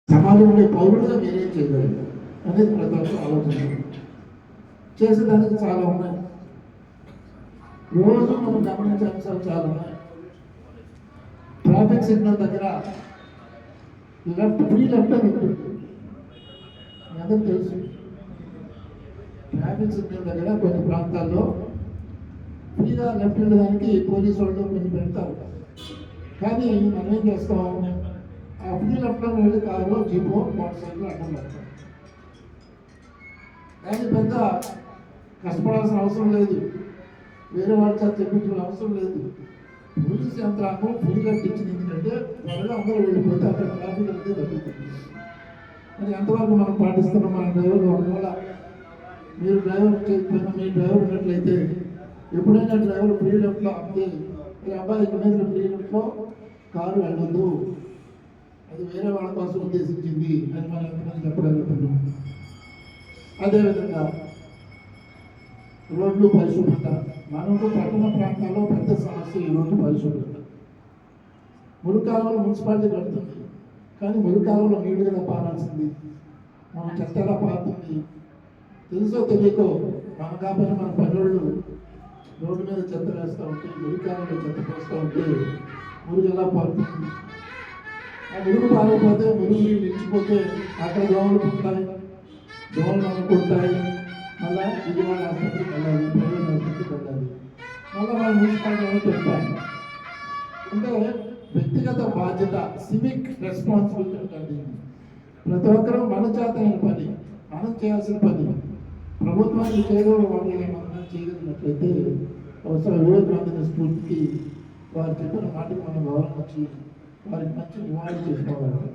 సమాజంలో పౌరులుగా మీరేం చేయగలరు అనేది ప్రతి ఒక్కరు ఆలోచన చేసేదానికి చాలా ఉన్నాయి. రోజు మనం గమనించే అంశాలు చాలా ఉన్నాయి. ట్రాఫిక్ సిగ్నల్ దగ్గర ఫ్రీ లెఫ్ట్ అని ఉంటుంది, అందరూ తెలుసు. ట్రాఫిక్ సిగ్నల్ దగ్గర కొన్ని ప్రాంతాల్లో ఫ్రీగా లెఫ్ట్ వెళ్ళడానికి పోలీసు వాళ్ళు కొన్ని పెడతారు. కానీ మనం ఏం చేస్తాం, ఆ ఫ్రీ లెఫ్ట్లో వెళ్ళి కారు, జీపో, మోటార్ సైకిల్ అడ్డం పెడతాం. దానికి పెద్ద కష్టపడాల్సిన అవసరం లేదు, వేరే వాళ్ళ చేత చెప్పించిన అవసరం లేదు. పోలీసు యంత్రాంగం ఫ్రీ లెఫ్ట్ ఇచ్చింది ఎందుకంటే త్వరగా అందరూ వెళ్ళిపోతే అక్కడ ట్రాఫిక్ అనేది తగ్గుతుంది. మరి ఎంతవరకు మనం పాటిస్తున్నాం? మన డ్రైవర్లు ఒకవేళ మీరు డ్రైవర్ చేయకపోయినా మీ డ్రైవర్ ఉన్నట్లయితే ఎప్పుడైనా డ్రైవర్ ఫ్రీ లెఫ్ట్లో అంతే అబ్బాయి ఇక్కడ మీద ఫ్రీ లెఫ్ట్లో కారు వెళ్ళదు, అది వేరే వాళ్ళ కోసం ఉద్దేశించింది అని మనం ఎంతమంది చెప్పగలుగుతున్నాం. అదేవిధంగా రోడ్లు పరిశుభ్రత, మనకు పట్టణ ప్రాంతాల్లో పెద్ద సమస్య ఈ రోడ్డు పరిశుభ్రత. మురికాలంలో మున్సిపాలిటీ కడుతుంది, కానీ మురికాలంలో నీళ్ళు కదా పారాల్సింది, మన చెత్త ఎలా పారుతుంది తెలుసో తెలియకో. మన కాకపోయినా మన పనులు రోడ్డు మీద చెత్త వేస్తూ ఉంటే, మురికాలంలో చెత్త పోస్తూ ఉంటే మురుగు ఎలా పారుతుంది? ఆ మురుగు పారకపోతే మురుగు నిలిచిపోతే అక్కడ దోమలు పుడతాయి, దోమలు అనుకుంటాయి. మళ్ళీ విజయవాడ ఆసుపత్రికి వెళ్ళాలి, ప్రైవేట్ ఆసుపత్రికి వెళ్ళాలి, మళ్ళీ మన మున్సిపాలిటీ చెప్తాను. అంటే వ్యక్తిగత బాధ్యత, సివిక్ రెస్పాన్సిబిలిటీ ఉంటుంది. ప్రతి ఒక్కరూ మన చేతైన పని మనం చేయాల్సిన పని. ప్రభుత్వానికి చేయగలరు, వాళ్ళు మనం చేయగలిగినట్లయితే అవసరం వివేకానంద స్ఫూర్తికి వారు చెప్పిన మాటకి మనం గౌరవం వచ్చి వారికి మంచి నివాళి చేసుకోవాలి.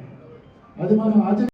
అది మనం ఆచరణ